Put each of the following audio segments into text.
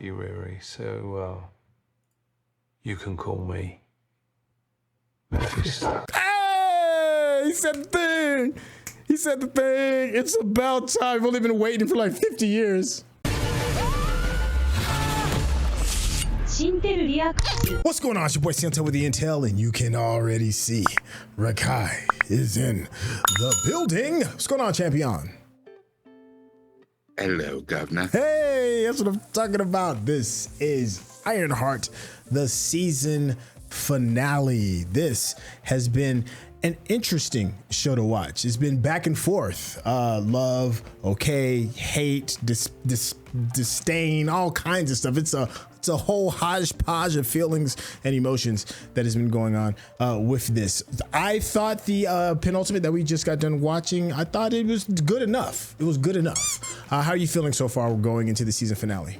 you, Riri. So, you can call me Mephisto. Hey! He said the thing! He said the thing! It's about time. We've only been waiting for like 50 years. What's going on? It's your boy Syntell with the N.A.T.A.L.I.E, and you can already see Rekkai is in the building. What's going on, champion? Hello, governor. Hey, that's what I'm talking about. This is Ironheart, the season finale. This has been an interesting show to watch. It's been back and forth. Love, okay, hate, disdain, all kinds of stuff. It's a whole hodgepodge of feelings and emotions that has been going on with this. I thought the penultimate that we just got done watching, I thought it was good enough. It was good enough. How are you feeling so far going into the season finale?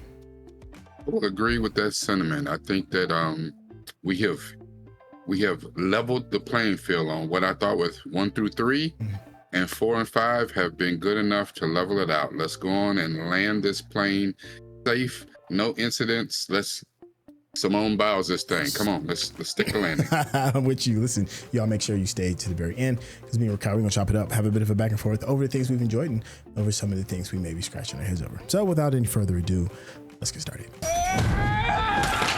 I will agree with that sentiment. I think that we have leveled the playing field on what I thought was 1 through 3, and 4 and 5 have been good enough to level it out. Let's go on and land this plane safe. No incidents. Let's Simone Biles this thing. Come on, let's stick the landing. I'm with you. Listen, y'all make sure you stay to the very end because me and Rekkai, we're gonna chop it up, have a bit of a back and forth over the things we've enjoyed and over some of the things we may be scratching our heads over. So without any further ado, let's get started.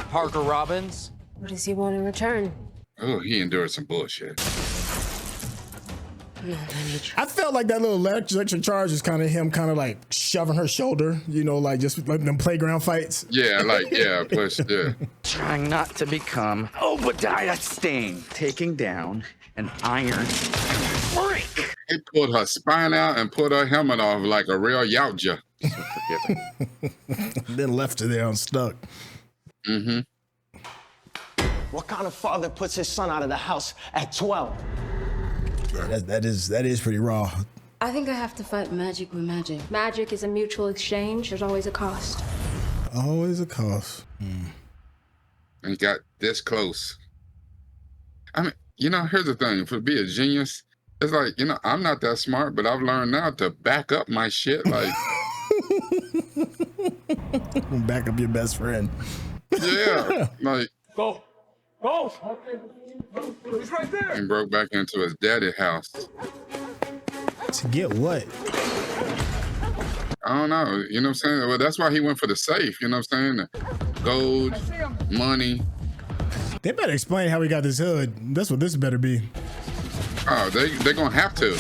Parker Robbins. What does he want in return? Oh, he endured some bullshit. I felt like that little electric charge is kind of him kind of like shoving her shoulder, you know, like just like them playground fights. Yeah, push, yeah. Trying not to become Obadiah Stane, taking down an iron freak. He pulled her spine out and put her helmet off like a real yautja. Then left her there unstuck. Mm-hmm. What kind of father puts his son out of the house at 12? That is pretty raw. I think I have to fight magic with magic. Magic is a mutual exchange. There's always a cost. Always a cost. And got this close. I mean, you know, here's the thing. To be a genius, it's like, you know, I'm not that smart, but I've learned now to back up my shit. Like, back up your best friend. Yeah, like. Go! He's right there! And broke back into his daddy's house. To get what? I don't know. You know what I'm saying? Well, that's why he went for the safe. You know what I'm saying? The gold, money. They better explain how we got this hood. That's what this better be. Oh, they're going to have to.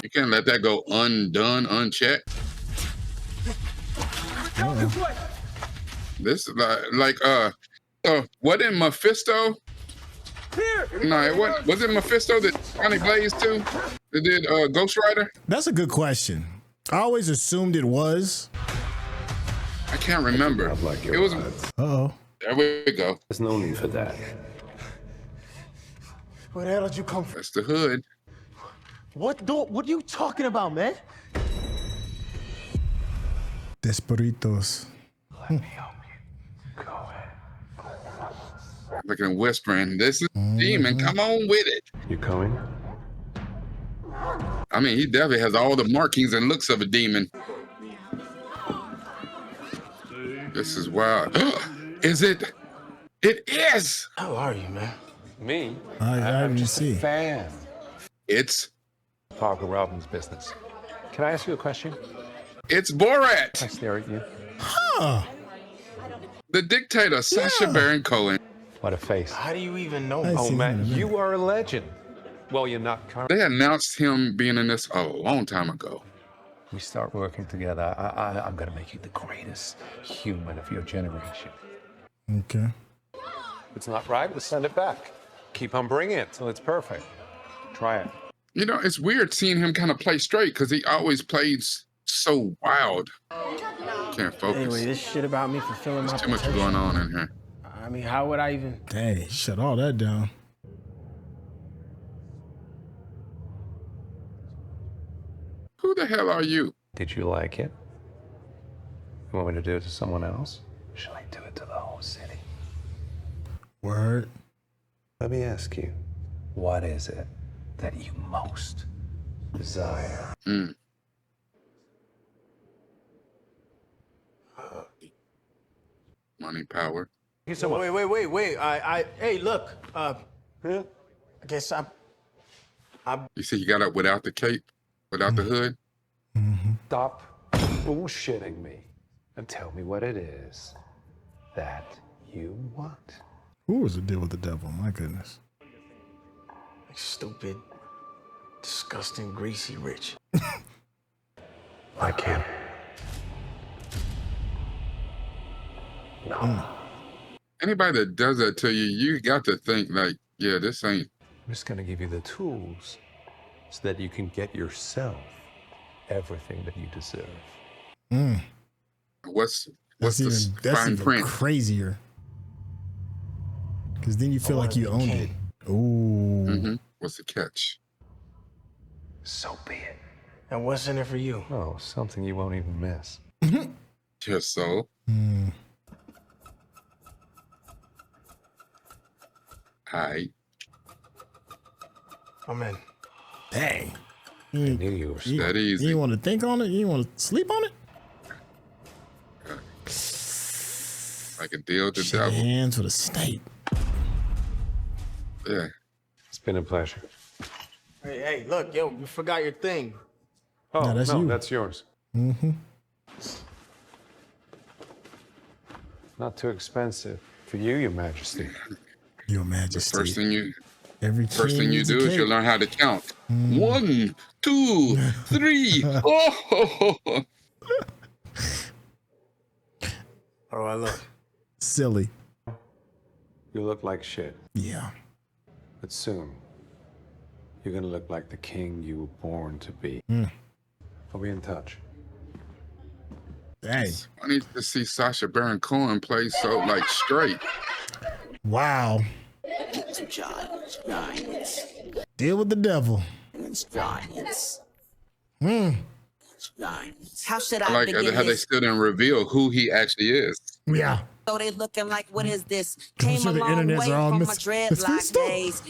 You can't let that go undone, unchecked. This like what in Mephisto? No, what was it Mephisto that Johnny Blaze too? That did Ghost Rider? That's a good question. I always assumed it was. I can't remember. It was. Uh-oh. There we go. There's no need for that. Where the hell did you come from? That's the hood. What are you talking about, man? Desperitos. Let me help you. Go ahead. Looking and whispering, this is demon, come on with it. You coming? I mean, he definitely has all the markings and looks of a demon. This is wild. Is it? It is! How are you, man? Me? I'm just a fan. It's Parker Robbins' business. Can I ask you a question? It's Borat. Can I stare at you? Huh. The dictator, Sacha Baron Cohen. What a face. How do you even know? Oh, man, you are a legend. Well, you're not current. They announced him being in this a long time ago. We start working together. I'm going to make you the greatest human of your generation. Okay. If it's not right, we'll send it back. Keep on bringing it till it's perfect. Try it. You know, it's weird seeing him kind of play straight because he always plays so wild. Can't focus. Anyway, this shit about me fulfilling There's my too much potential. going on in here. I mean, how would I even? Dang, shut all that down. Who the hell are you? Did you like it? You want me to do it to someone else? Or shall I do it to the whole city? Word. Let me ask you, what is it that you most desire? Money, power. Thank you so much. Wait. Hey, look. I guess You see, he got up without the cape, without the hood. Stop bullshitting me and tell me what it is that you want. Who was the deal with the devil? My goodness. Stupid, disgusting, greasy rich. I can't. No. Anybody that does that to you, you got to think like, yeah, this ain't. I'm just gonna give you the tools so that you can get yourself everything that you deserve. What's That's the that's fine even print? crazier. Because then you feel like you owned it. Ooh. What's the catch? So be it. And what's in it for you? Oh, something you won't even miss. Your soul. Hi. I'm in. Dang. I knew you were smart. That You easy. didn't want to think on it? You didn't want to sleep on it? Like a deal with the Shake devil. hands with a snake. Yeah. It's been a pleasure. Hey, look, yo, you forgot your thing. Oh, No, that's you. That's yours. Not too expensive for you, Your Majesty. Your The Majesty. first thing you First you do is you learn how to count. 1, 2, 3. Oh. How do I look? Silly. You look like shit, Yeah. but soon you're gonna look like the king you were born to be. I'll be in touch. Dang. I need to see Sacha Baron Cohen play so like straight. Wow. Deal with the devil. How should I I like begin how they this? still didn't reveal who he actually is. Yeah. So they looking like, what is this? I'm Came sure a the long internet's way all from my Mephisto. dreadlock days.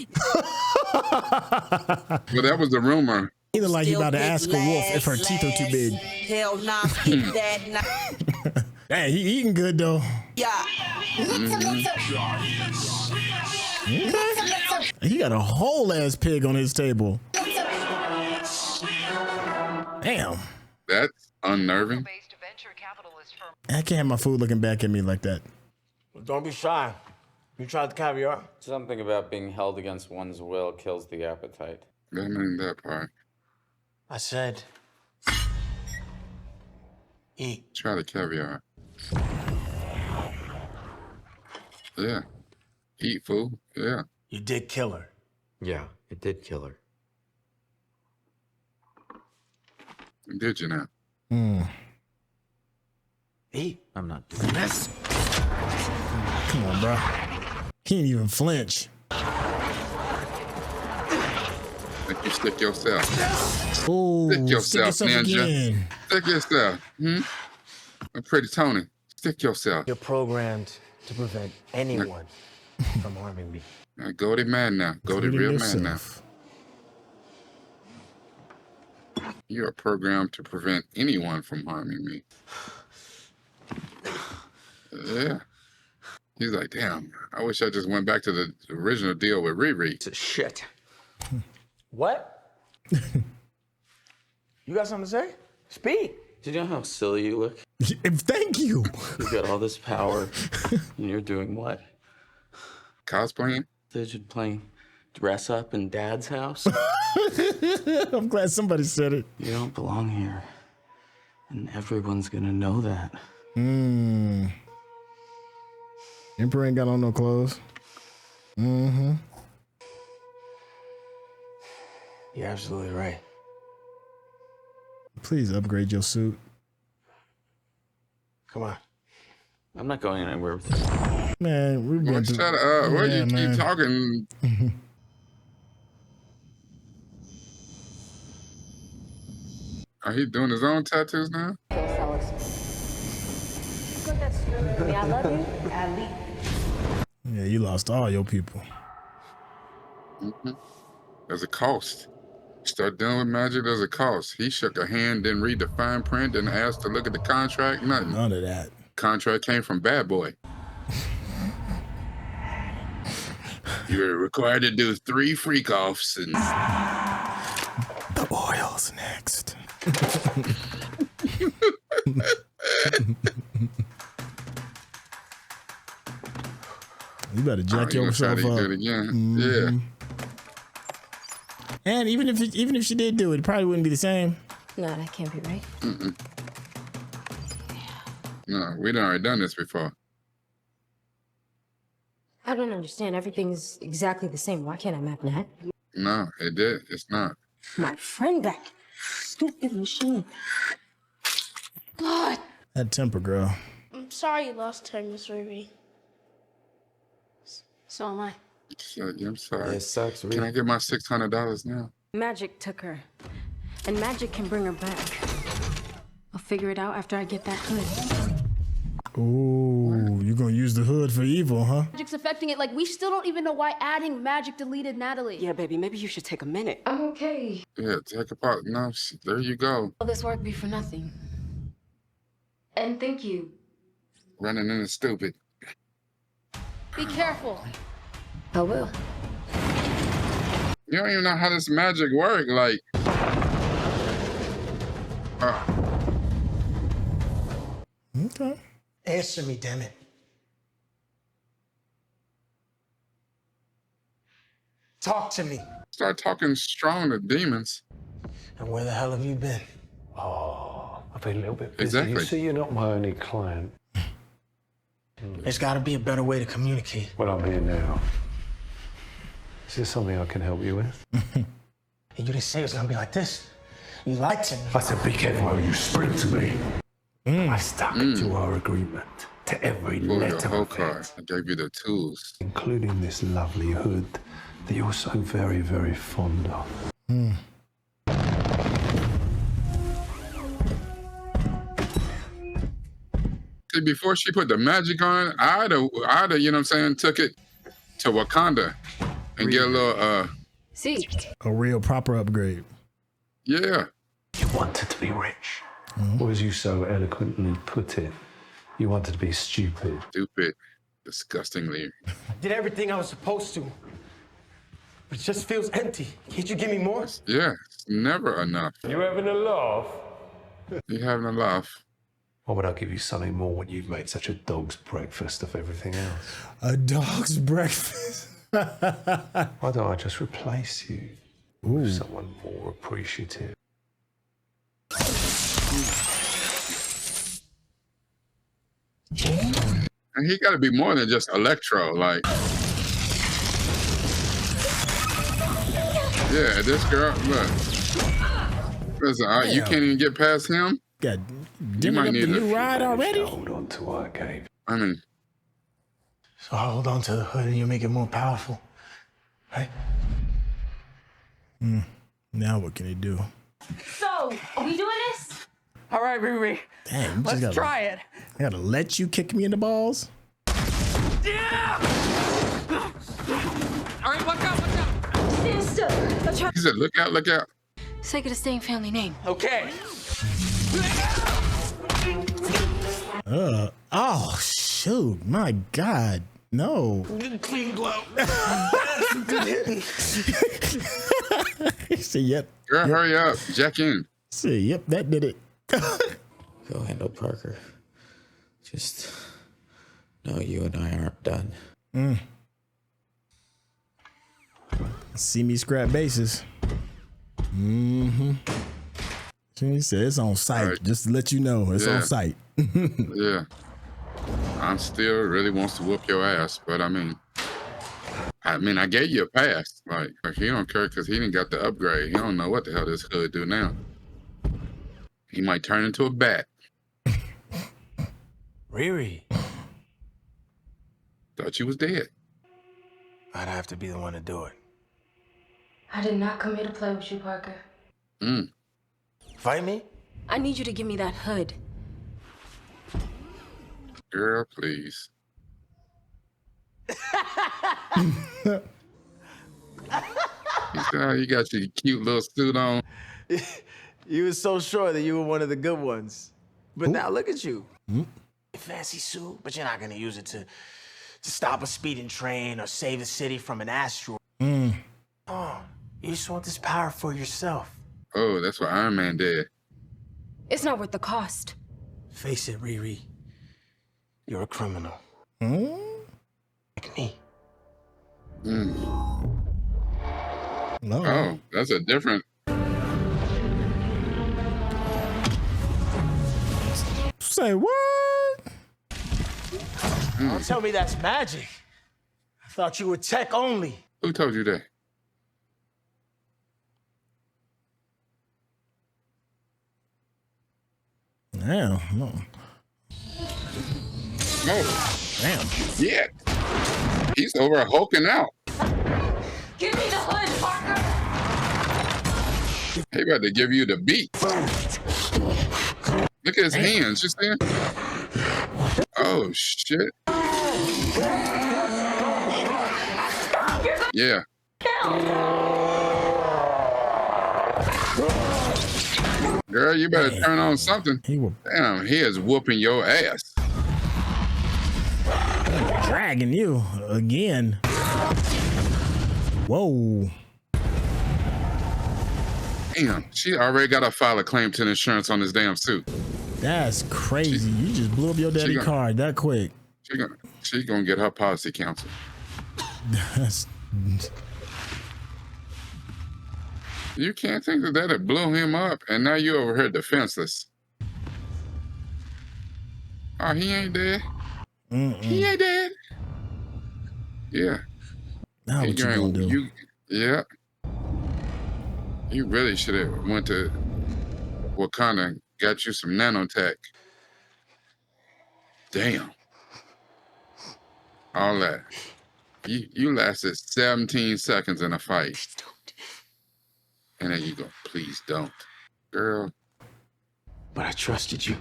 Well, that was the rumor. He look like he Still about to pick ask a wolf if her last, teeth are too big. Hell nah, skip that nah. Hey, he eating good though. Yeah. He got a whole ass pig on his table. Damn. That's unnerving. I can't have my food looking back at me like that. Don't be shy. You tried the caviar? Something about being held against one's will kills the appetite. That mean that part. I said, eat. Try the caviar. Yeah. Eat food. Yeah. You did kill her. Yeah, it did kill her. Did you now? Eat. I'm not doing this. Come on, bro. He ain't even flinch. Make you stick yourself. Oh, Stick yourself, ninja. again. Stick yourself. I'm Pretty Tony. Stick yourself. You're programmed to prevent anyone from harming me. Now, go to man now. Go to Put it real yourself. man now. You are programmed to prevent anyone from harming me. Yeah. He's like, damn, I wish I just went back to the original deal with Riri. It's a shit. What? You got something to say? Speak. Do you know how silly you look? Thank you. You've got all this power, and you're doing what? Cosplaying? They should play dress up in Dad's house. I'm glad somebody said it. You don't belong here, and everyone's gonna know that. Emperor ain't got on no clothes. You're absolutely right. Please upgrade your suit. Come on. I'm not going anywhere with this. Man, we've Well, been shut through. up. Why Yeah, you man. keep talking? Are he doing his own tattoos now? I love you. Ali. Yeah, you lost all your people. There's a cost. Start dealing with magic, there's a cost. He shook a hand, didn't read the fine print, didn't ask to look at the contract, nothing. None of that. Contract came from Bad Boy. You're required to do 3 freak offs and The oil's next. You better jack you gonna try yourself to up. do it again. Yeah. And even if she did do it, it probably wouldn't be the same. No, that can't be right. No, we'd already done this before. I don't understand. Everything's exactly the same. Why can't I map that? No, it did. It's not. My friend back. Stupid machine. God. That temper, girl. I'm sorry you lost her, Miss Riri. So am I. So, yeah, I'm sorry. Yeah, it sucks, Can I get my $600 now? Magic took her. And magic can bring her back. I'll figure it out after I get that hood. Ooh, you gonna use the hood for evil, huh? Magic's affecting it. Like, we still don't even know why adding magic deleted N.A.T.A.L.I.E. Yeah, baby, maybe you should take a minute. I'm okay. Yeah, take a part. No, there you go. All this work be for nothing. And thank you. Running into stupid. Be careful. I will. You don't even know how this magic work. Like, Okay. Answer me, damn it. Talk to me. start talking strong to demons. And where the hell have you been? Oh, I've been a little bit busy. Exactly. You see, you're not my only client. There's got to be a better way to communicate. Well, I'm here now. Is there something I can help you with? And you didn't say it was gonna be like this. You lied to me. I said, be careful how you speak to me. I stuck to our agreement, to every Pull your letter whole of card. it, I gave you the tools. including this lovely hood that you're so very, very fond of. See, before she put the magic on it, I'd have, you know what I'm saying, took it to Wakanda and get a little, Zeke. A real proper upgrade. yeah. You wanted to be rich. Or as you so eloquently put it, you wanted to be stupid. Stupid, disgustingly. I did everything I was supposed to. But it just feels empty. Can't you give me more? Yeah, it's never enough. You having a laugh? You having a laugh. Why would I give you something more when you've made such a dog's breakfast of everything else? A dog's breakfast. Why don't I just replace you with someone more appreciative? And he got to be more than just Electro. Like, yeah, this girl, look. Listen, you can't even get past him. Got You dimmed might up the need new to ride already? Hold on to what I gave. I mean, So I hold on to the hood and you make it more powerful. Right? Now what can he do? So, are we doing this? All right, Riri. Damn, you just Let's try it. I gotta let you kick me in the balls? All right, watch out, watch out. Stand still. Let's try. he said, look out, look out. Sake of the same family name. Okay. Oh, shoot. My God. No. Clean glow. He said, yep. Girl, hurry up. Jack in. He said, yep, that did it. Go handle Parker. Just know you and I aren't done. See me scrap bases. He said it's on site. Right. Just to let you know, it's Yeah. on site. Yeah. I'm still really wants to whoop your ass, but I mean, I gave you a pass. Like he don't care because he didn't got the upgrade. He don't know what the hell this hood do now. He might turn into a bat. Riri. Thought you was dead. I'd have to be the one to do it. I did not come here to play with you, Parker. Fight me? I need you to give me that hood. Girl, please. He said, oh, you got your cute little suit on. You was so sure that you were one of the good ones. But now look at you. Fancy suit, but you're not gonna use it to stop a speeding train or save the city from an asteroid. Oh, you just want this power for yourself. Oh, that's what Iron Man did. It's not worth the cost. Face it, Riri. You're a criminal. Like me. No. Oh, that's a different. Say what? Don't tell me that's magic. I thought you were tech only. Who told you that? Damn. No. Oh. Damn. Yeah. He's over hulking out. Give me the hood, Parker! He about to give you the beat. Look at his hands. You see him? Oh, shit. Yeah. Girl, you better turn on something. Damn, he is whooping your ass. Dragging you again. Whoa. Damn, she already got to file a claim to the insurance on this damn suit. That's crazy. You just blew up your daddy card that quick. She gonna get her policy counsel. That's... You can't think that it blew him up, and now you over here defenseless. Oh, he ain't dead. He ain't dead. Yeah. Now what you gonna do? Yeah. You really should have went to Wakanda and got you some nanotech. Damn. All that. You lasted 17 seconds in a fight. And then you go, please don't. Girl. But I trusted you.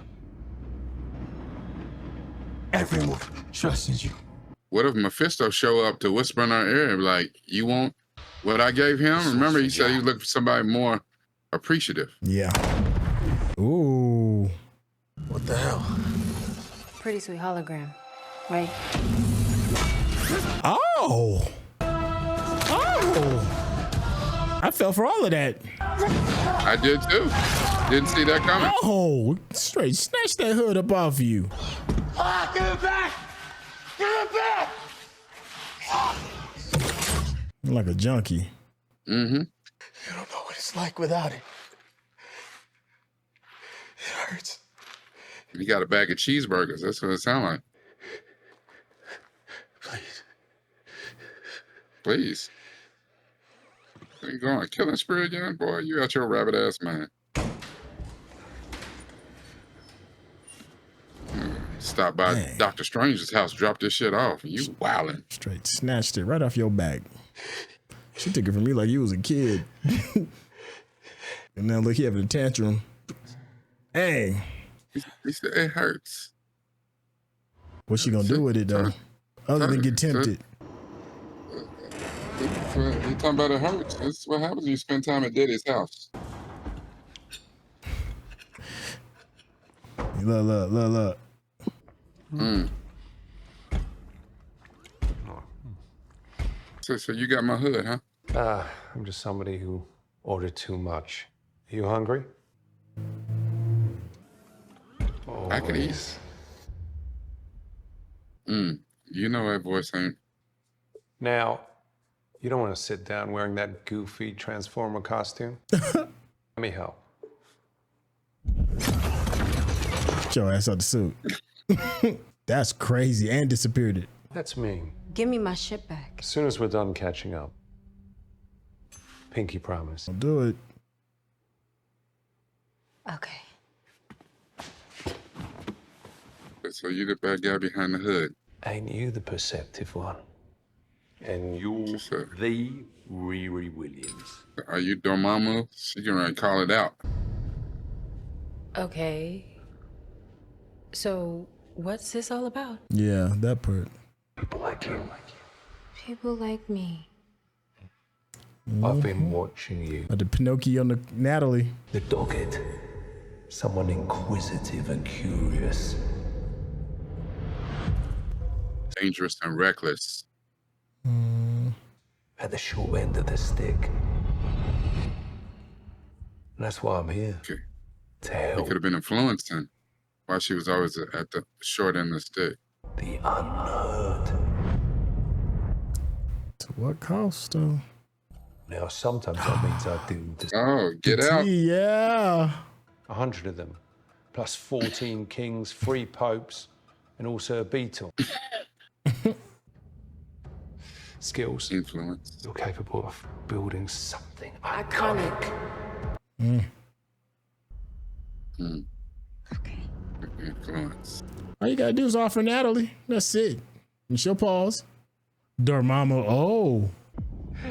Everyone trusted you. What if Mephisto show up to whisper in our ear and be like, you want what I gave him? Remember, he said he looked for somebody more appreciative. Yeah. Ooh. What the hell? Pretty sweet hologram, right? Oh. Oh. I fell for all of that. I did too. Didn't see that coming. Oh, straight snatch that hood up off you. Ah, give it back! Give it back! You're like a junkie. Mm-hmm. You don't know what it's like without it. It hurts. You got a bag of cheeseburgers. That's what it sounds like. Please. Please. Where you going? Killing spree again? Boy, you out your rabbit ass man. Stop by Dr. Strange's house, drop this shit off. You wildin'. Straight snatched it right off your back. She took it from me like you was a kid. And now look, he having a tantrum. Hey. He said it hurts. What's she gonna do with it though? Other than get tempted. You talking about it hurts. That's what happens when you spend time at Daddy's house. Look. So you got my hood, huh? I'm just somebody who ordered too much. Are you hungry? I could eat. You know that voice ain't. Now, you don't want to sit down wearing that goofy Transformer costume? Let me help. Get your ass out the suit. That's crazy. And disappeared it. That's mean. Give me my shit back. As soon as we're done catching up. Pinky promise. I'll do it. Okay. So you the bad guy behind the hood. Ain't you the perceptive one? And you're the Riri Williams. Are you Dormammu? She gonna call it out. Okay. So, what's this all about? Yeah, that part. People like you. People like me. I've been watching you. The Pinocchio on the N.A.T.A.L.I.E. The dogged. Someone inquisitive and curious. dangerous and reckless. At the short end of the stick. And that's why I'm here. Okay. To He help. could have been influencing while she was always at the short end of the stick. The unheard. To what cost, though? Now, sometimes that means I do this. Oh, get out. Yeah. 100 of them, plus 14 kings, 3 popes, and also a beetle. Skills. Influence. You're capable of building something Iconic. Okay. Influence. All you gotta do is offer Natalie. That's it. And she'll pause. Dormammu. Oh.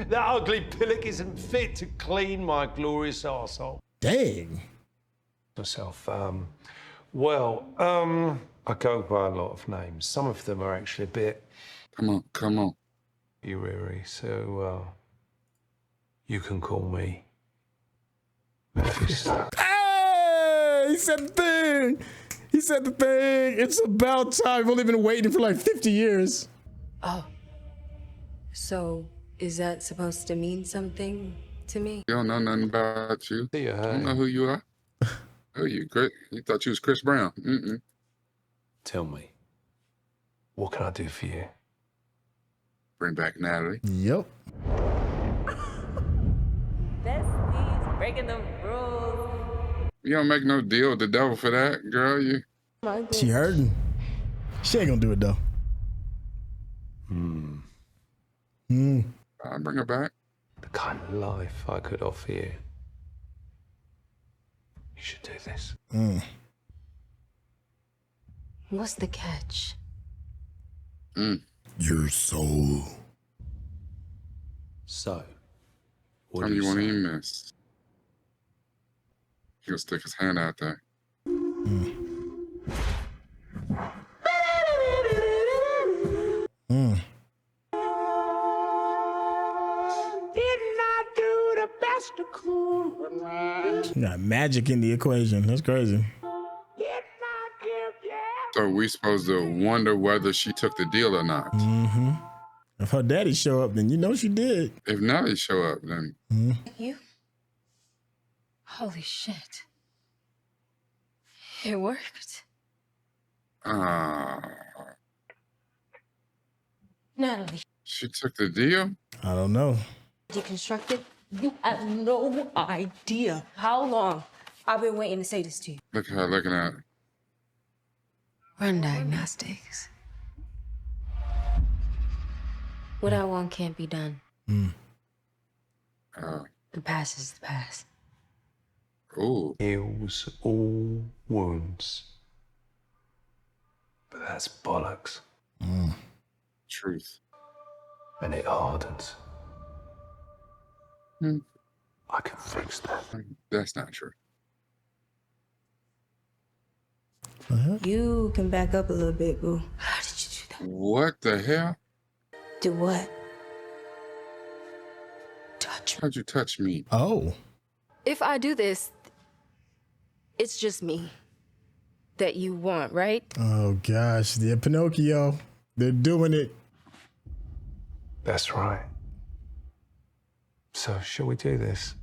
That ugly pillock isn't fit to clean my glorious arsehole. Dang. Myself, I go by a lot of names. Some of them are actually a bit... Come on. You, Riri, so, you can call me Mephisto. Hey! He said the thing! He said the thing! It's about time. We've only been waiting for like 50 years. Oh. So, is that supposed to mean something to me? You don't know nothing about you. See ya, I don't know who you are. Who are you, Chris? You thought you was Chris Brown. Tell me, what can I do for you? Bring back Natalie. Yep. Besties, breaking the rules. You don't make no deal with the devil for that, girl. You. She hurting. She ain't gonna do it, though. I'll bring her back. The kind of life I could offer you. You should do this. What's the catch? Your soul. So, what Tell do me you you won't say? even miss. He'll stick his hand out there. You got magic in the equation. That's crazy. So we supposed to wonder whether she took the deal or not. If her daddy show up, then you know she did. If Natalie show up, then You? Holy shit. It worked. Natalie. She took the deal? I don't know. Deconstructed? You have no idea how long I've been waiting to say this to you. Look at her looking at her. Run diagnostics. What I want can't be done. The past is the past. Ooh. Heals all wounds. But that's bollocks. Truth. And it hardens. I can fix that. That's not true. You can back up a little bit, boo. How did you do that? What the hell? Do what? Touch me. How'd you touch me? Oh. If I do this, it's just me that you want, right? Oh, gosh. The Pinocchio. They're doing it. That's right. So, shall we do this?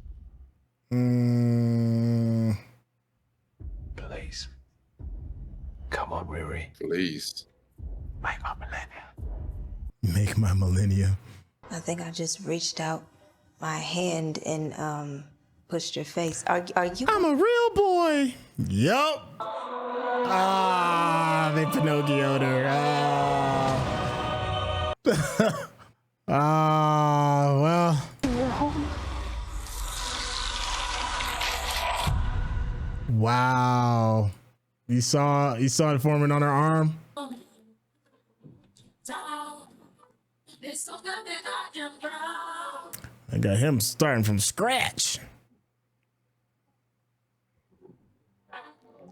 Please. Come on, Riri. Please. Make my millennia. Make my millennia. I think I just reached out my hand and pushed your face. Are you? I'm a real boy. Yup. Ah, they Pinocchio'd her. Well. Wow. You saw it forming on her arm? I got him starting from scratch.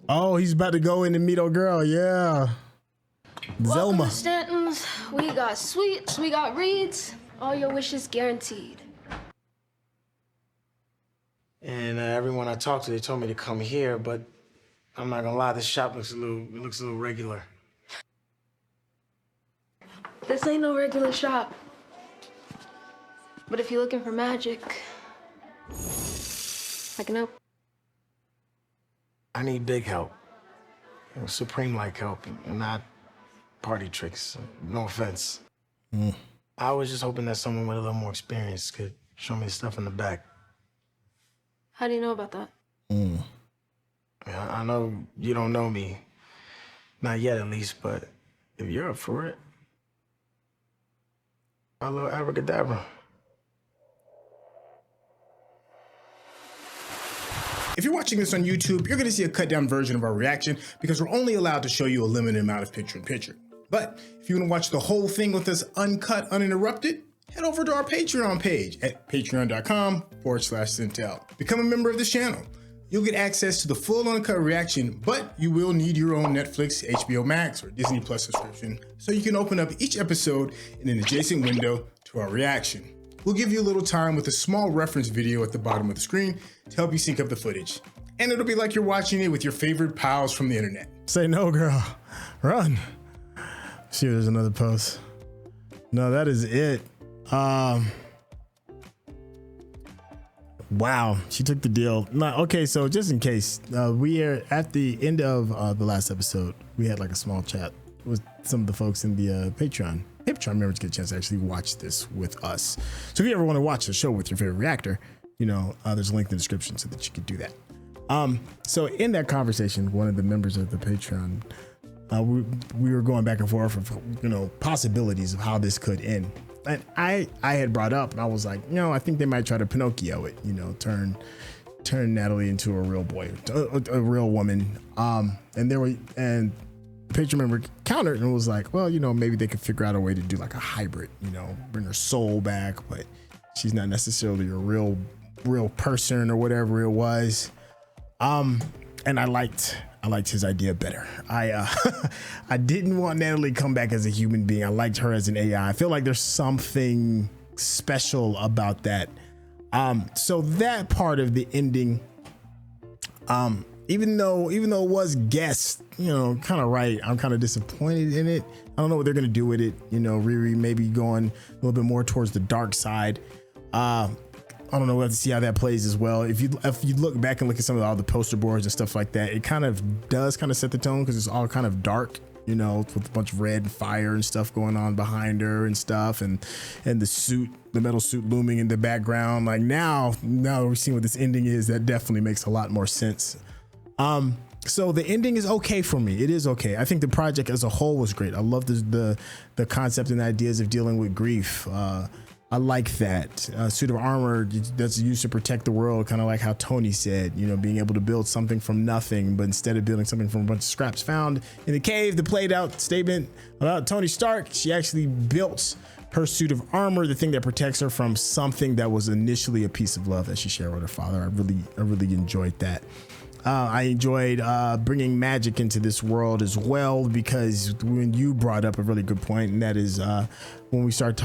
Oh, he's about to go in and meet old girl. Yeah. Welcome Zelma. to Stanton's. We got sweets, we got reeds. All your wishes guaranteed. And everyone I talked to, they told me to come here, but I'm not gonna lie, this shop looks a little regular. This ain't no regular shop. But if you're looking for magic, I can help. I need big help. You know, Supreme-like help, and not party tricks. No offense. I was just hoping that someone with a little more experience could show me the stuff in the back. How do you know about that? I know you don't know me. Not yet, at least, but if you're up for it, a little abracadabra. If you're watching this on YouTube, you're gonna see a cut down version of our reaction because we're only allowed to show you a limited amount of picture-in-picture. But if you wanna watch the whole thing with us uncut, uninterrupted, head over to our Patreon page at patreon.com/Syntell. Become a member of this channel. You'll get access to the full uncut reaction, but you will need your own Netflix, HBO Max, or Disney Plus subscription so you can open up each episode in an adjacent window to our reaction. We'll give you a little time with a small reference video at the bottom of the screen to help you sync up the footage. And it'll be like you're watching it with your favorite pals from the internet. Say no, girl. Run. See if there's another post. No, that is it. Wow, she took the deal. Okay, so just in case, we are at the end of the last episode. We had like a small chat with some of the folks in the Patreon members get a chance to actually watch this with us. So if you ever want to watch the show with your favorite reactor, you know, there's a link in the description so that you can do that. So in that conversation, one of the members of the Patreon, we were going back and forth of, you know, possibilities of how this could end. And I had brought up, and I was like, you know, I think they might try to Pinocchio it, you know, turn Natalie into a real boy, a real woman. And the Patreon member countered and was like, well, you know, maybe they could figure out a way to do like a hybrid, you know, bring her soul back, but she's not necessarily a real person or whatever it was. And I liked his idea better. I didn't want Natalie to come back as a human being. I liked her as an AI. I feel like there's something special about that. So that part of the ending, even though it was guessed, you know, kind of right, I'm kind of disappointed in it. I don't know what they're gonna do with it. You know, Riri maybe going a little bit more towards the dark side. I don't know. We'll have to see how that plays as well. If you look back and look at some of all the poster boards and stuff like that, it kind of does kind of set the tone because it's all kind of dark, you know, with a bunch of red and fire and stuff going on behind her and stuff, and the metal suit looming in the background. Like now we're seeing what this ending is. That definitely makes a lot more sense. So the ending is okay for me. It is okay. I think the project as a whole was great. I love the concept and the ideas of dealing with grief. I like that. Suit of armor that's used to protect the world, kind of like how Tony said, you know, being able to build something from nothing, but instead of building something from a bunch of scraps found in the cave, the played out statement about Tony Stark, she actually built her suit of armor, the thing that protects her from something that was initially a piece of love that she shared with her father. I really enjoyed that. I enjoyed bringing magic into this world as well, because when you brought up a really good point, and that is when we start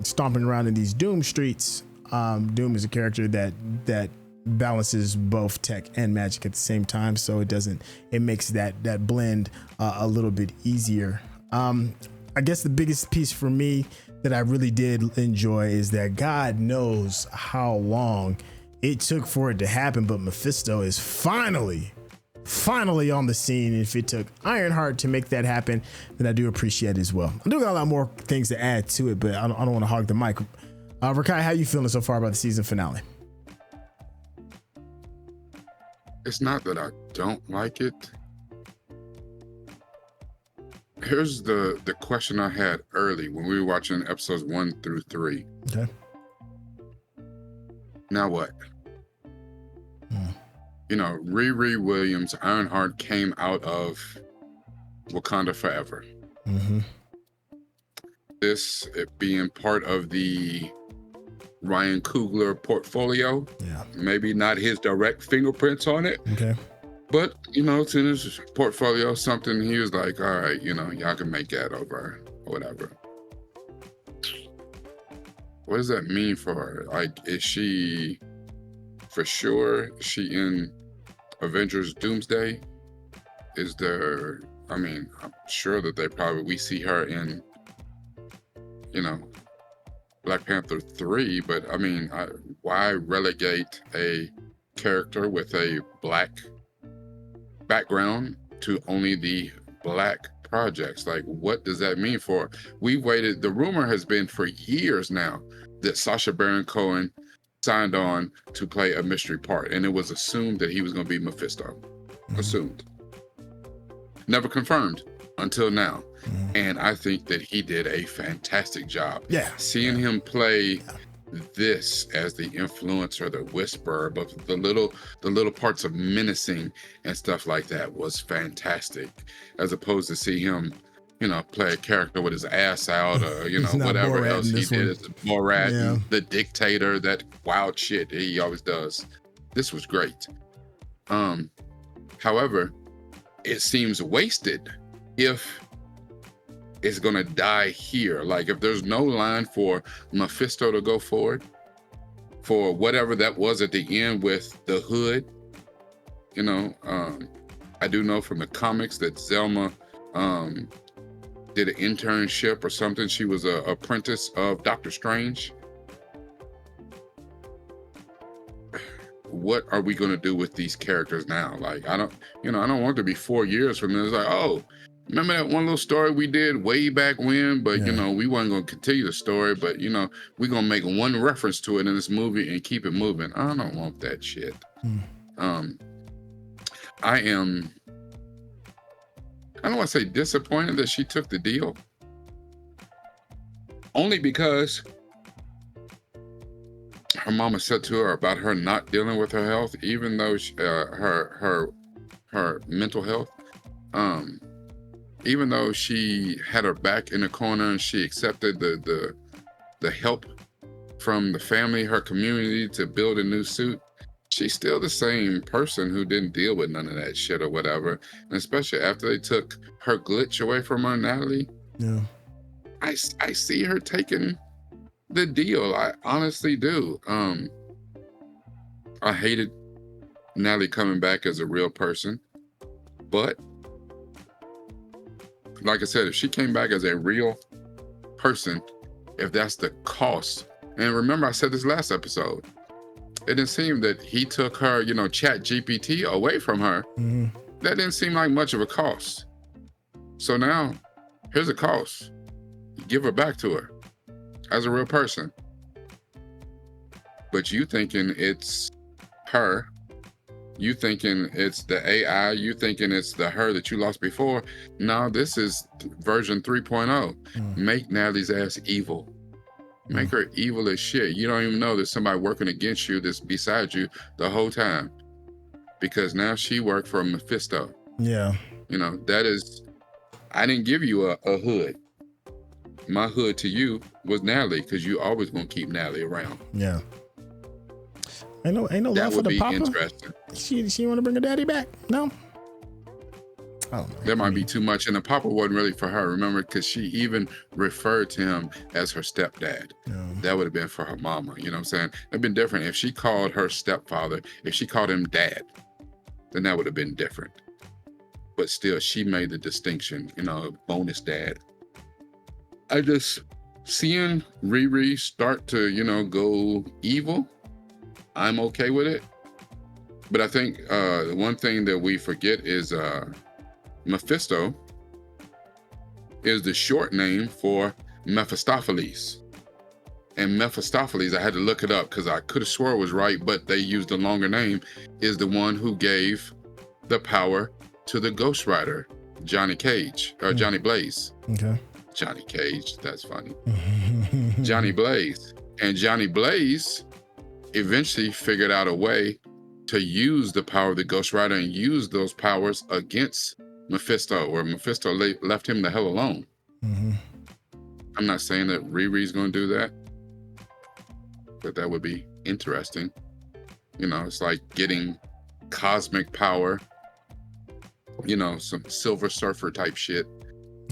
stomping around in these Doom streets, Doom is a character that balances both tech and magic at the same time, so it makes that blend a little bit easier. I guess the biggest piece for me that I really did enjoy is that God knows how long it took for it to happen, but Mephisto is finally on the scene. If it took Ironheart to make that happen, then I do appreciate it as well. I'm doing a lot more things to add to it, but I don't want to hog the mic. Rekkai, how you feeling so far about the season finale? It's not that I don't like it. Here's the question I had early when we were watching episodes 1 through 3. Okay. Now what? You know, Riri Williams, Ironheart came out of Wakanda Forever. Mm-hmm. This being part of the Ryan Coogler portfolio. Yeah. Maybe not his direct fingerprints on it. Okay. But, you know, it's in his portfolio, something he was like, all right, you know, y'all can make that over or whatever. What does that mean for her? Like, is she for sure? Is she in Avengers Doomsday? Is there, I mean, I'm sure that we see her in Black Panther 3, but I mean, why relegate a character with a black background to only the black projects? Like, what does that mean for? We waited. The rumor has been for years now that Sacha Baron Cohen signed on to play a mystery part, and it was assumed that he was going to be Mephisto. Assumed. Never confirmed until now. And I think that he did a fantastic job. Yeah. Seeing him play this as the influencer, the whisperer, but the little parts of menacing and stuff like that was fantastic. As opposed to see him, play a character with his ass out, or whatever else he did as Borat, and the dictator, that wild shit he always does. This was great. However, it seems wasted if it's gonna die here. Like, if there's no line for Mephisto to go forward for whatever that was at the end with the hood, I do know from the comics that Zelma did an internship or something. She was an apprentice of Doctor Strange. What are we going to do with these characters now? Like, I don't want it to be 4 years from now. It's like, oh, remember that one little story we did way back when, but we weren't going to continue the story, but we're going to make one reference to it in this movie and keep it moving. I don't want that shit. I don't want to say disappointed that she took the deal, only because her mama said to her about her not dealing with her health, even though her mental health, even though she had her back in the corner and she accepted the help from the family, her community, to build a new suit, she's still the same person who didn't deal with none of that shit or whatever. And especially after they took her glitch away from her, Natalie. Yeah. I see her taking the deal. I honestly do. I hated Natalie coming back as a real person, but like I said, if she came back as a real person, if that's the cost, and remember I said this last episode, it didn't seem that he took her, Chat GPT away from her. That didn't seem like much of a cost. So now, here's a cost. Give her back to her as a real person. But you thinking it's her, you thinking it's the AI, you thinking it's the her that you lost before. No, this is version 3.0. Make Natalie's ass evil. Make her evil as shit. You don't even know there's somebody working against you that's beside you the whole time. Because now she worked for Mephisto. Yeah. That is, I didn't give you a hood. My hood to you was Natalie, because you always gonna keep Natalie around. Yeah. Ain't no love for the papa. That would be interesting. She want to bring her daddy back? No. I don't know. That might be too much, and the papa wasn't really for her. Remember, because she even referred to him as her stepdad. That would have been for her mama. You know what I'm saying? It'd been different if she called her stepfather. If she called him dad, then that would have been different. But still, she made the distinction. Bonus dad. I just seeing Riri start to go evil. I'm okay with it. But I think the one thing that we forget is Mephisto is the short name for Mephistopheles. And Mephistopheles, I had to look it up because I could have swore it was right, but they used a longer name, is the one who gave the power to the Ghost Rider, Johnny Cage, or Johnny Blaze. Okay. Johnny Cage, that's funny. Johnny Blaze. And Johnny Blaze eventually figured out a way to use the power of the Ghost Rider and use those powers against Mephisto, or Mephisto left him the hell alone. I'm not saying that Riri's going to do that, but that would be interesting. It's like getting cosmic power, some Silver Surfer type shit,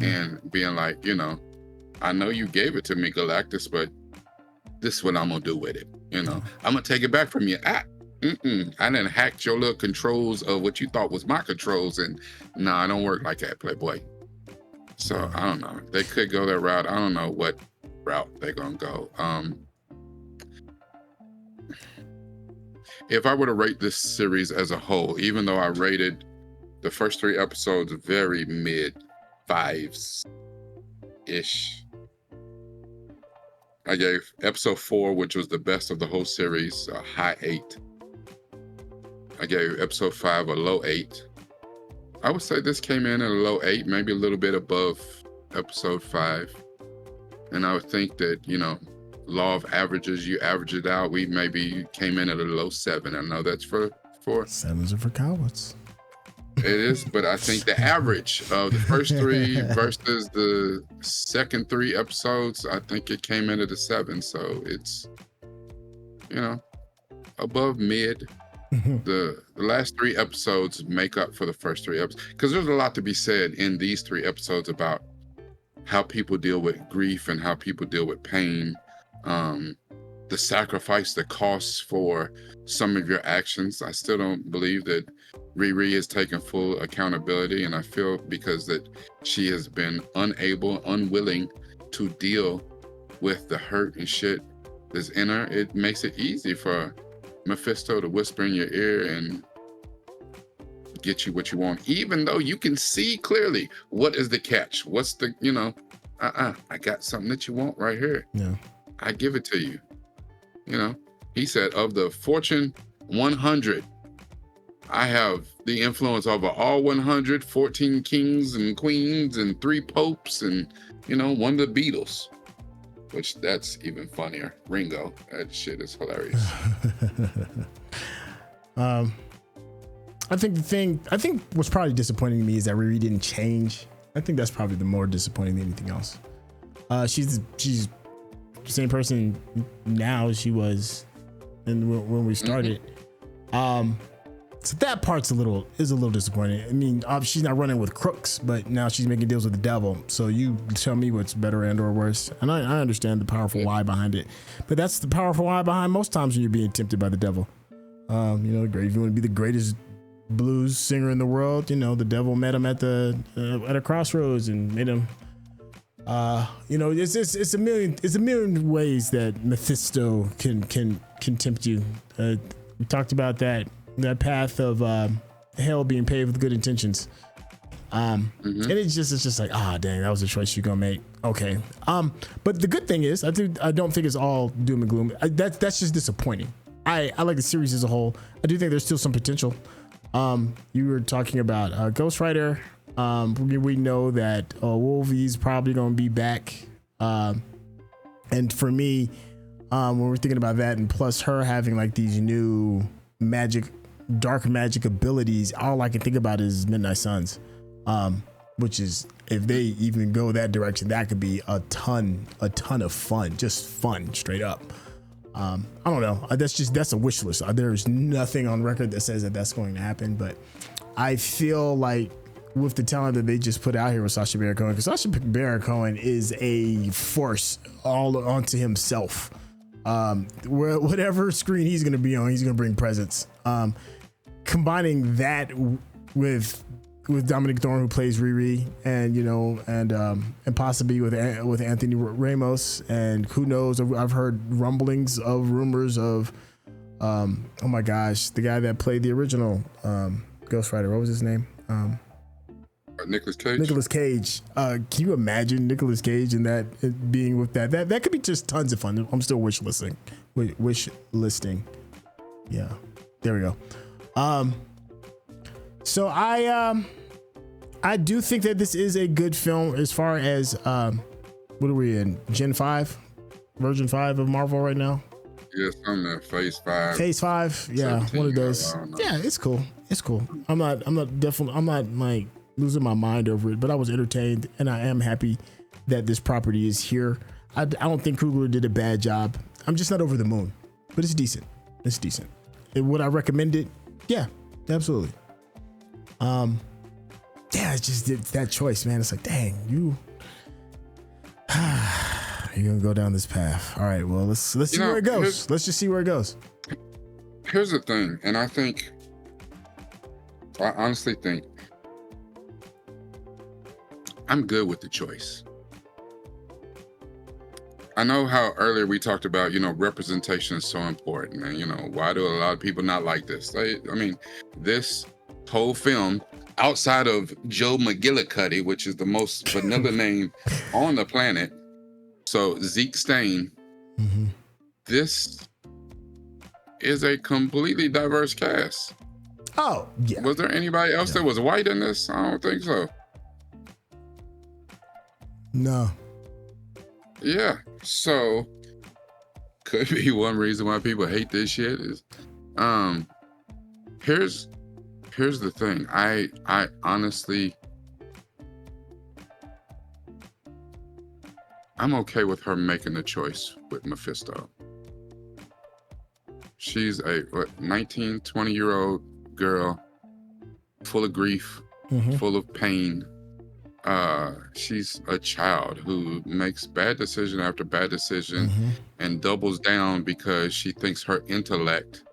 and being like, I know you gave it to me, Galactus, but this is what I'm going to do with it. I'm going to take it back from you. I done hacked your little controls of what you thought was my controls, and I don't work like that, Playboy. So I don't know. They could go that route. I don't know what route they're gonna go. If I were to rate this series as a whole, even though I rated the first 3 episodes very mid 5s-ish, I gave episode 4, which was the best of the whole series, a high 8. I gave episode 5 a low 8. I would say this came in at a low 8, maybe a little bit above episode 5. And I would think that, you know, law of averages, you average it out, we maybe came in at a low 7. I know that's for 7s are for cowards. It is, but I think the average of the first 3 versus the second 3 episodes, I think it came in at a 7. So it's, you know, above mid. The last 3 episodes make up for the first 3 episodes, because there's a lot to be said in these 3 episodes about how people deal with grief and how people deal with pain, the sacrifice, the costs for some of your actions. I still don't believe that Riri has taken full accountability, and I feel because that she has been unwilling to deal with the hurt and shit that's in her, it makes it easy for Mephisto to whisper in your ear and get you what you want, even though you can see clearly what is the catch. What's the, you know, I got something that you want right here. Yeah. I give it to you. You know, he said, of the Fortune 100, I have the influence over all 100, 14 kings and queens and 3 popes and, you know, one of the Beatles, which that's even funnier. Ringo, that shit is hilarious. I think what's probably disappointing to me is that Riri didn't change. I think that's probably the more disappointing than anything else. She's the same person now as she was when we started. So that part's a little disappointing. I mean, she's not running with crooks, but now she's making deals with the devil. So you tell me what's better and or worse. And I understand the powerful why behind it, but that's the powerful why behind most times when you're being tempted by the devil. You know, if you want to be the greatest blues singer in the world, you know, the devil met him at a crossroads and made him. You know, it's a million ways that Mephisto can tempt you. We talked about that path of hell being paved with good intentions. And it's just like, dang, that was a choice you're gonna make. Okay. But the good thing is, I don't think it's all doom and gloom. That's just disappointing. I like the series as a whole. I do think there's still some potential. You were talking about Ghost Rider. We know that Wolvie's probably gonna be back. And for me, when we're thinking about that, and plus her having like these new dark magic abilities, all I can think about is Midnight Suns, which is, if they even go that direction, that could be a ton of fun, just fun straight up. I don't know, that's a wish list. There's nothing on record that says that that's going to happen, but I feel like with the talent that they just put out here with Sacha Baron Cohen, because Sacha Baron Cohen is a force all onto himself. Whatever screen he's going to be on, he's going to bring presence. Combining that with Dominic Thorne, who plays Riri, and you know, and possibly with Anthony Ramos, and who knows? I've heard rumblings of rumors of, oh my gosh, the guy that played the original Ghost Rider. What was his name? Nicolas Cage. Nicolas Cage. Can you imagine Nicolas Cage and that being with that? That could be just tons of fun. I'm still wish listing. Yeah, there we go. So I do think that this is a good film as far as what are we in? Version 5 of Marvel right now? Yes, I'm in Phase 5. Phase 5, yeah, one of those. Yeah, it's cool. I'm not like losing my mind over it, but I was entertained, and I am happy that this property is here. I don't think Coogler did a bad job. I'm just not over the moon, but it's decent. Would I recommend it? Yeah, absolutely. Yeah, it's that choice, man. It's like, dang, you're gonna go down this path. All right, well, let's see where it goes. Let's just see where it goes. Here's the thing, and I honestly think I'm good with the choice. I know how earlier we talked about, representation is so important, and why do a lot of people not like this? This whole film, outside of Joe McGillicuddy, which is the most vanilla name on the planet, so Zeke Stain, this is a completely diverse cast. Oh, yeah. Was there anybody else that was white in this? I don't think so. No. Yeah, so could be one reason why people hate this shit is here's the thing. I honestly, I'm okay with her making the choice with Mephisto. She's a 19, 20-year-old girl, full of grief, full of pain. She's a child who makes bad decision after bad decision and doubles down because she thinks her intellect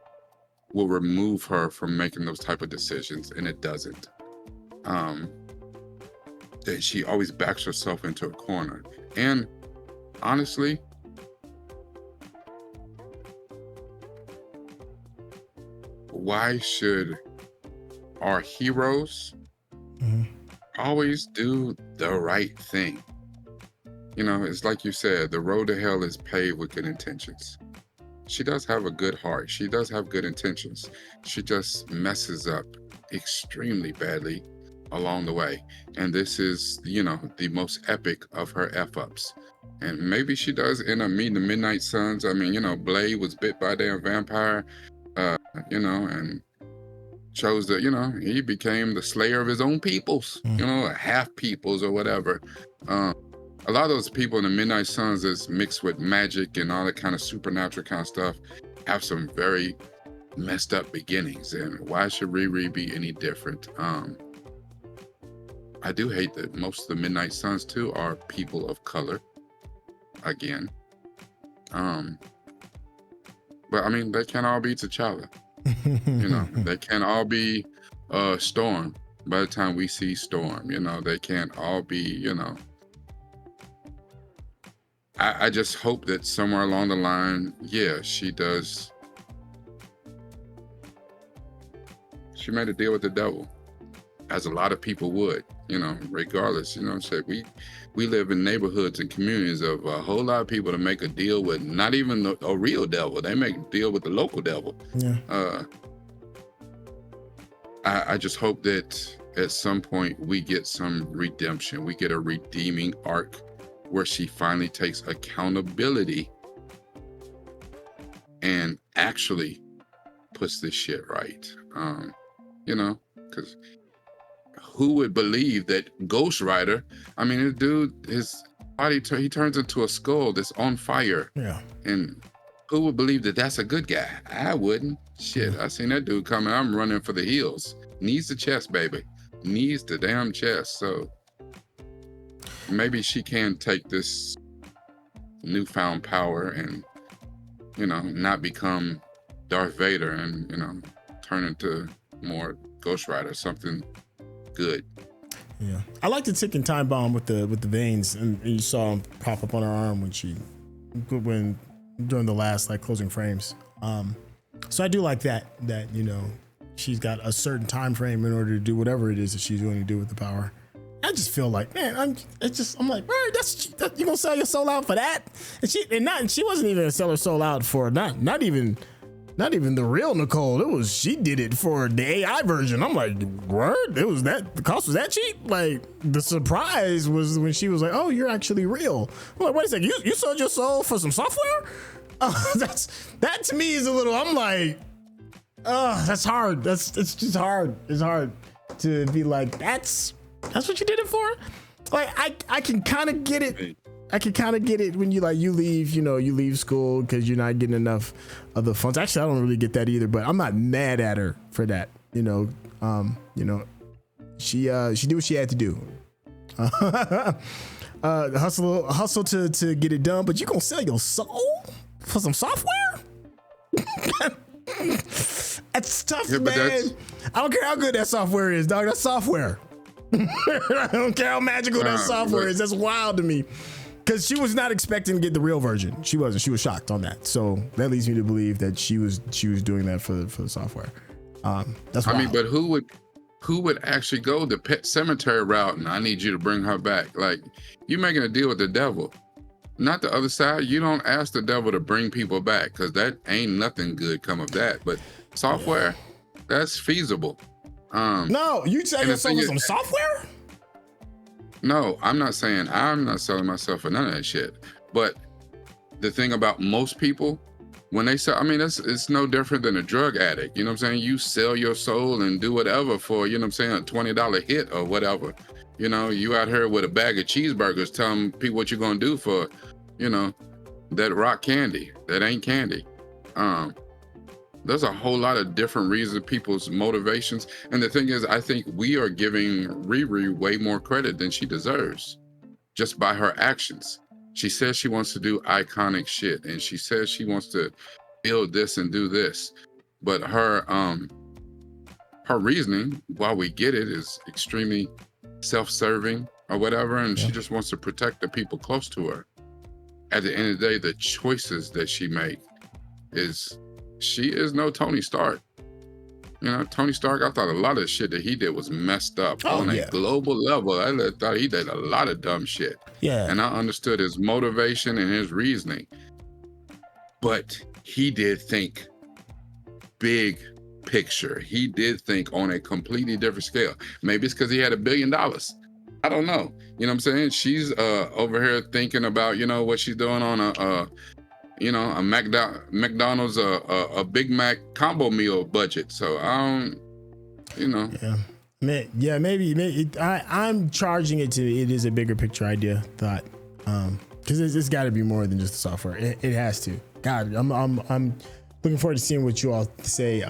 will remove her from making those type of decisions, and it doesn't. That she always backs herself into a corner. And honestly, why should our heroes always do the right thing? It's like you said, the road to hell is paved with good intentions. She does have a good heart. She does have good intentions. She just messes up extremely badly along the way. And this is, the most epic of her F-ups. And maybe she does end up meeting the Midnight Suns. Blade was bit by a damn vampire, and chose that, he became the slayer of his own peoples, half peoples or whatever. A lot of those people in the Midnight Suns that's mixed with magic and all that kind of supernatural kind of stuff have some very messed up beginnings. And why should Riri be any different? I do hate that most of the Midnight Suns too are people of color. Again. But they can't all be T'Challa. They can't all be Storm by the time we see Storm. They can't all be, I just hope that somewhere along the line, she does. She made a deal with the devil, as a lot of people would, regardless. Say we live in neighborhoods and communities of a whole lot of people to make a deal with not even a real devil. They make a deal with the local devil. Yeah. I just hope that at some point we get some redemption. We get a redeeming arc where she finally takes accountability and actually puts this shit right. Because who would believe that Ghost Rider, this dude, his body, he turns into a skull that's on fire. Yeah. And who would believe that that's a good guy? I wouldn't. Shit, I seen that dude coming. I'm running for the hills. Needs the chest, baby. Needs the damn chest. So maybe she can take this newfound power and, not become Darth Vader and, turn into more Ghost Rider, something good. Yeah, I like the ticking time bomb with the veins, and you saw them pop up on her arm when during the last closing frames. So I do like that she's got a certain time frame in order to do whatever it is that she's going to do with the power. I just feel like, man, I'm like, bro, you gonna sell your soul out for that? And she wasn't even sell her soul out for not even the real Nicole. She did it for the AI version. I'm like, word? The cost was that cheap? Like, the surprise was when she was like, oh, you're actually real. I'm like, wait a second, you sold your soul for some software? That to me is a little, I'm like, that's hard. It's just hard. It's hard to be like, that's what you did it for? Like, I can kind of get it. I can kind of get it when you leave school because you're not getting enough of the funds. Actually, I don't really get that either, but I'm not mad at her for that. She did what she had to do. Hustle to get it done, but you gonna sell your soul for some software? That's tough, man. I don't care how good that software is, dog. That's software. I don't care how magical that software is. That's wild to me. Because she was not expecting to get the real version. She wasn't. She was shocked on that. So that leads me to believe that she was doing that for the software. That's wild. I mean, but who would actually go the Pet Cemetery route? And I need you to bring her back. Like, you making a deal with the devil, not the other side. You don't ask the devil to bring people back because that ain't nothing good come of that. But software, that's feasible. No, you selling yourself with some software? No, I'm not saying I'm not selling myself for none of that shit. But the thing about most people, when they sell, I mean, it's no different than a drug addict. You know what I'm saying? You sell your soul and do whatever for, you know what I'm saying, a $20 hit or whatever. You know, you out here with a bag of cheeseburgers telling people what you're going to do for, you know, that rock candy. That ain't candy. There's a whole lot of different reasons, people's motivations. And the thing is, I think we are giving Riri way more credit than she deserves just by her actions. She says she wants to do iconic shit, and she says she wants to build this and do this. But her reasoning, while we get it, is extremely self-serving or whatever, and she just wants to protect the people close to her. At the end of the day, the choices that she makes she is no Tony Stark. You know, Tony Stark, I thought a lot of the shit that he did was messed up on a global level. I thought he did a lot of dumb shit. Yeah. And I understood his motivation and his reasoning. But he did think big picture. He did think on a completely different scale. Maybe it's because he had $1 billion. I don't know. You know what I'm saying? She's over here thinking about, you know, what she's doing on a McDonald's, a Big Mac combo meal budget. So I don't, you know. Yeah, maybe I'm charging it is a bigger picture idea thought, because it's got to be more than just the software. It has to. God, I'm looking forward to seeing what you all say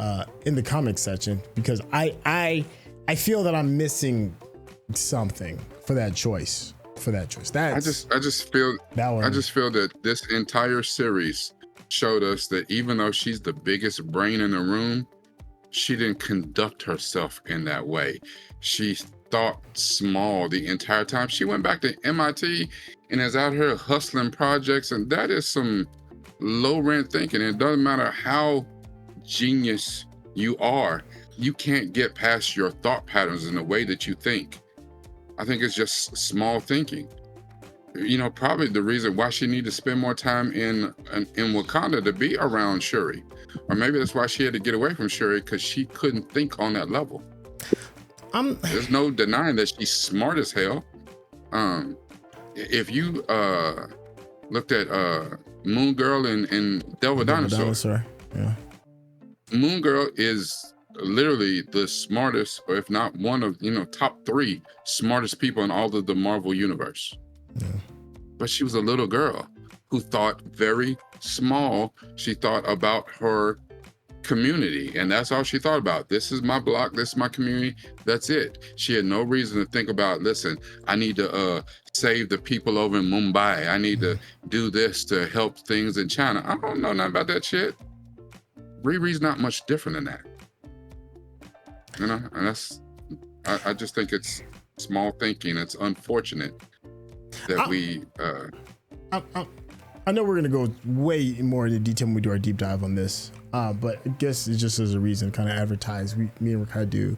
in the comments section, because I feel that I'm missing something for that choice. I just feel that this entire series showed us that even though she's the biggest brain in the room, she didn't conduct herself in that way. She thought small the entire time. She went back to MIT and is out here hustling projects, and that is some low rent thinking. It doesn't matter how genius you are, you can't get past your thought patterns in the way that you think. I think it's just small thinking. You know, probably the reason why she needed to spend more time in Wakanda to be around Shuri. Or maybe that's why she had to get away from Shuri, because she couldn't think on that level. There's no denying that she's smart as hell. If you looked at Moon Girl and Devil Dinosaur, Moon Girl is literally the smartest, or if not one of, top 3 smartest people in all of the Marvel universe. But she was a little girl who thought very small. She thought about her community, and that's all she thought about. This is my block, this is my community, that's it. She had no reason to think about, listen, I need to save the people over in Mumbai. I need to do this to help things in China. I don't know nothing about that shit. Riri's not much different than that. You know, and I just think it's small thinking. It's unfortunate that I know we're gonna go way more into detail when we do our deep dive on this, but I guess it's just as a reason to kind of advertise. Me and Rekkai do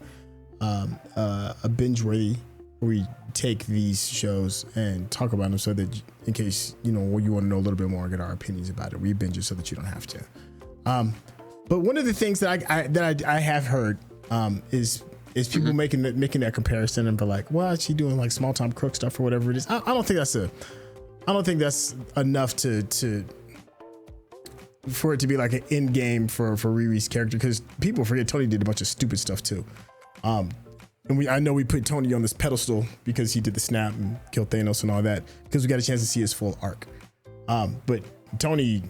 a binge worthy where we take these shows and talk about them, so that in case you want to know a little bit more and get our opinions about it, we binge it so that you don't have to. But one of the things that I have heard is people making that comparison and be like, well, is she doing like small time crook stuff or whatever it is? I don't think that's enough for it to be like an end game for Riri's character, because people forget Tony did a bunch of stupid stuff too. And I know we put Tony on this pedestal because he did the snap and killed Thanos and all that, because we got a chance to see his full arc. But Tony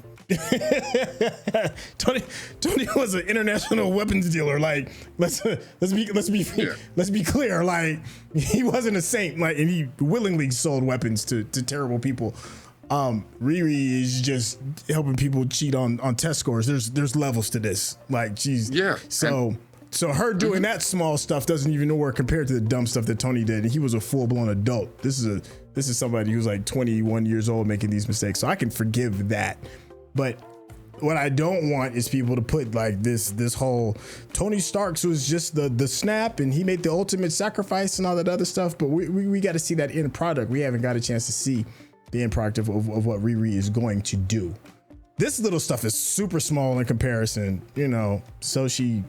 was an international weapons dealer. Like, let's be clear. Like, he wasn't a saint. Like, and he willingly sold weapons to terrible people. Riri is just helping people cheat on test scores. There's levels to this. Like, she's So her doing that small stuff doesn't even nowhere compared to the dumb stuff that Tony did. And he was a full blown adult. This This is somebody who's like 21 years old making these mistakes. So I can forgive that. But what I don't want is people to put like this whole Tony Stark's was just the snap and he made the ultimate sacrifice and all that other stuff. But we got to see that end product. We haven't got a chance to see the end product of what Riri is going to do. This little stuff is super small in comparison, you know, so she,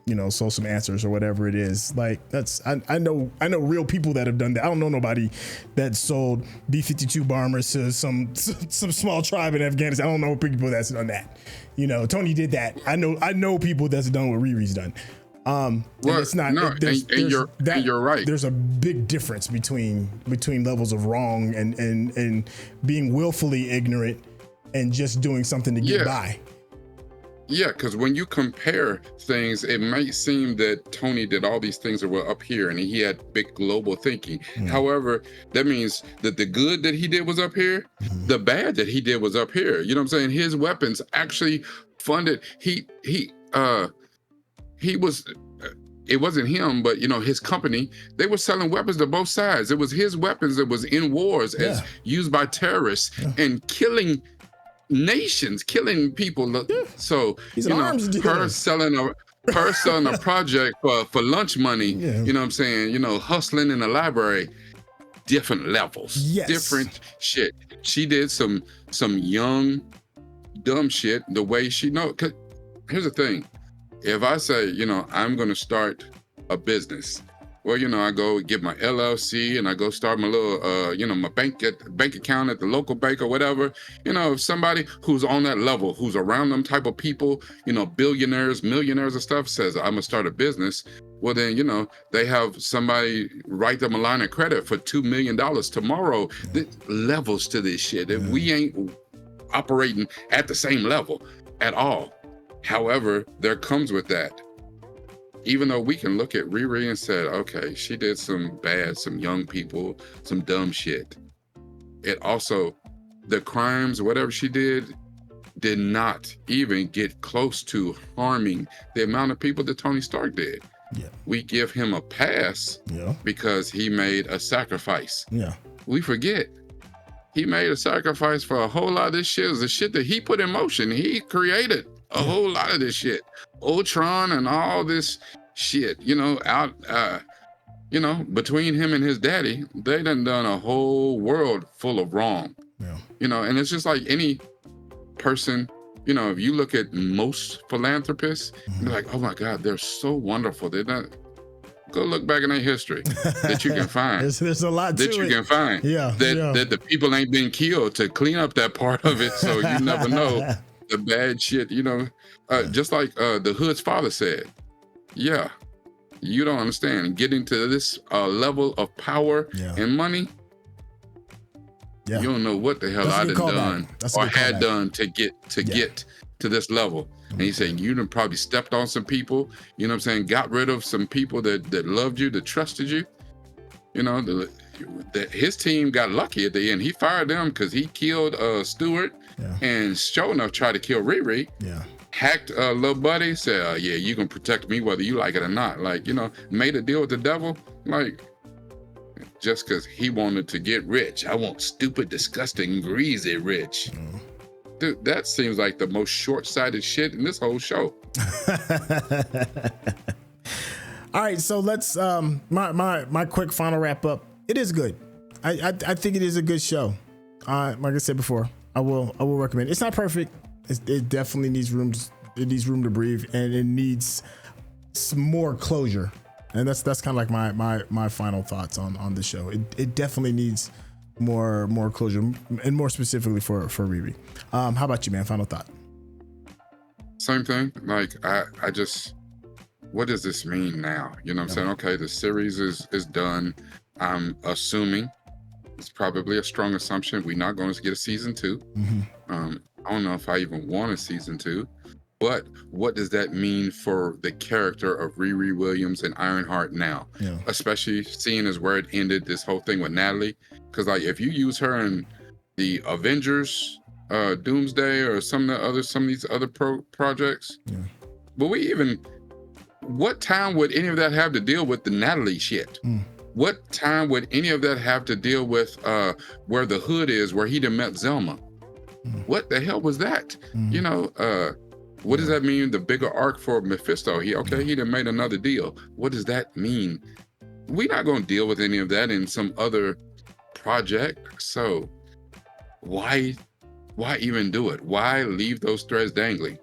you know, sold some answers or whatever it is. Like I know real people that have done that. I don't know nobody that sold B-52 bombers to some small tribe in Afghanistan. I don't know people that's done that. You know, Tony did that. I know people that's done what Riri's done. And it's not. No, you're right. There's a big difference between levels of wrong and being willfully ignorant and just doing something to get by. Yeah, because when you compare things, it might seem that Tony did all these things that were up here and he had big global thinking. However, that means that the good that he did was up here, the bad that he did was up here. You know what I'm saying? His weapons actually funded. He was. It wasn't him, but you know, his company, they were selling weapons to both sides. It was his weapons that was in wars as used by terrorists and killing nations, killing people. So He's you know, her selling a project for lunch money, you know what I'm saying, you know, hustling in the library, different levels, different shit. She did some young dumb shit the way she know. 'Cause here's the thing, if I say, you know, I'm gonna start a business, well, you know, I go get my LLC and I go start my little, you know, my bank account at the local bank or whatever. You know, if somebody who's on that level, who's around them type of people, you know, billionaires, millionaires and stuff, says, I'm gonna start a business. Well, then, you know, they have somebody write them a line of credit for $2 million tomorrow. Levels to this shit. If we ain't operating at the same level at all. However, there comes with that. Even though we can look at Riri and say, okay, she did some young people, some dumb shit. It also, the crimes, whatever she did not even get close to harming the amount of people that Tony Stark did. We give him a pass because he made a sacrifice. We forget. He made a sacrifice for a whole lot of this shit. It was the shit that he put in motion. He created a whole lot of this shit. Ultron and all this shit, you know, you know, between him and his daddy, they done a whole world full of wrong. You know, and it's just like any person, you know, if you look at most philanthropists, you're like, oh my God, they're so wonderful. They're not. Go look back in their history that you can find. There's a lot that you can find. That the people ain't been killed to clean up that part of it, so you never know the bad shit. You know, just like the Hood's father said. Yeah, you don't understand. Getting to this level of power and money, you don't know what the hell I done or had done to get to this level. And he said, you done probably stepped on some people, you know what I'm saying, got rid of some people that loved you, that trusted you. You know, his team got lucky at the end. He fired them because he killed Stewart and sure enough tried to kill Riri. Hacked little buddy, said, yeah, you can protect me whether you like it or not. Like, you know, made a deal with the devil, like, just because he wanted to get rich. I want stupid, disgusting, greasy rich. Dude, that seems like the most short-sighted shit in this whole show. All right, so let's my quick final wrap up. It is good. I think it is a good show. Like I said before, I will recommend it. It's not perfect. It definitely needs room. It needs room to breathe, and it needs some more closure. And that's kind of like my final thoughts on the show. It definitely needs more closure, and more specifically for Riri. How about you, man? Final thought. Same thing. Like I just, what does this mean now? You know what I'm saying? Okay, the series is done. I'm assuming, it's probably a strong assumption, we're not going to get a season 2. I don't know if I even want a season 2, but what does that mean for the character of Riri Williams and Ironheart now? Especially seeing as where it ended, this whole thing with N.A.T.A.L.I.E. Because like if you use her in the Avengers, Doomsday, or some of these other projects, but what time would any of that have to deal with the N.A.T.A.L.I.E. shit? What time would any of that have to deal with where the hood is, where he done met Zelma? What the hell was that? You know, what does that mean? The bigger arc for Mephisto. He done made another deal. What does that mean? We're not going to deal with any of that in some other project. So why even do it? Why leave those threads dangling?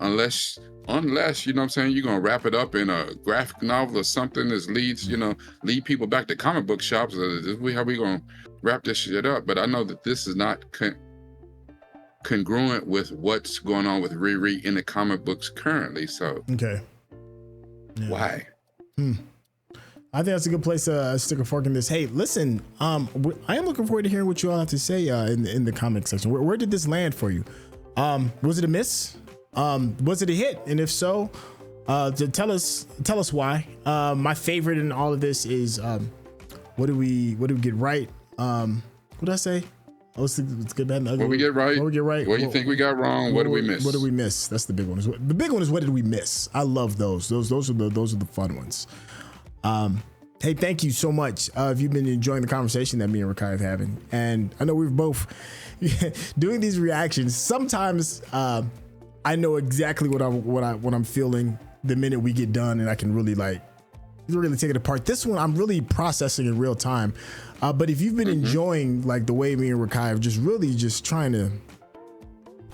Unless you know what I'm saying, you're gonna wrap it up in a graphic novel or something that lead people back to comic book shops. This is how we gonna wrap this shit up. But I know that this is not congruent with what's going on with Riri in the comic books currently. So why? I think that's a good place to stick a fork in this. Hey, listen, I am looking forward to hearing what you all have to say in the comment section. Where did this land for you? Was it a miss? Was it a hit? And if so, tell us why. My favorite in all of this is what do we get right? What did I say? It's good, bad, and ugly. What we get right? What we get right? What do you think we got wrong? What did we miss? What did we miss? That's the big one. The big one is what did we miss? I love those. Those are the fun ones. Hey, thank you so much. If you've been enjoying the conversation that me and Rekkai are having, and I know we've both doing these reactions. Sometimes I know exactly what I'm feeling the minute we get done, and I can really take it apart. This one I'm really processing in real time. But if you've been enjoying like the way me and Rekkai are just trying to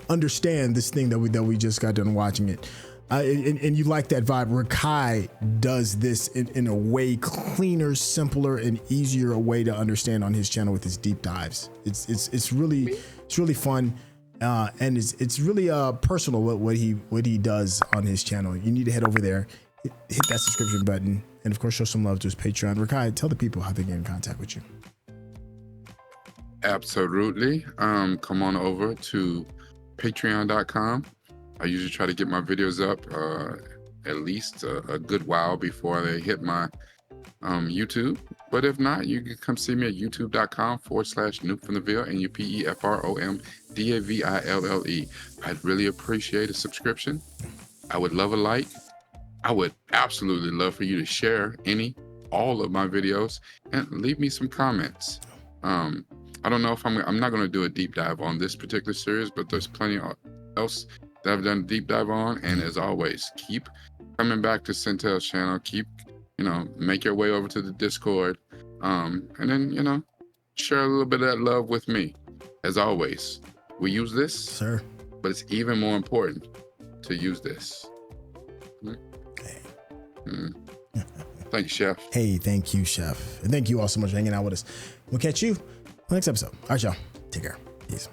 understand this thing that we just got done watching it. And you like that vibe, Rekkai does this in a way cleaner, simpler, and easier way to understand on his channel with his deep dives. It's really fun, and it's really personal what he does on his channel. You need to head over there, hit that subscription button, and of course show some love to his Patreon. Rekkai, tell the people how they get in contact with you. Absolutely. Come on over to patreon.com. I usually try to get my videos up at least a good while before they hit my YouTube. But if not, you can come see me at youtube.com/NewFromTheVille, NUPEFROMDAVILLE. I'd really appreciate a subscription. I would love a like. I would absolutely love for you to share all of my videos and leave me some comments. I don't know if I'm not going to do a deep dive on this particular series, but there's plenty else that I've done a deep dive on. And as always, keep coming back to Syntell's channel. Keep, make your way over to the Discord. And then, share a little bit of that love with me. As always, we use this, sir, but it's even more important to use this. Thank you, Chef. Hey, thank you, Chef. And thank you all so much for hanging out with us. We'll catch you next episode. All right, y'all. Take care. Peace.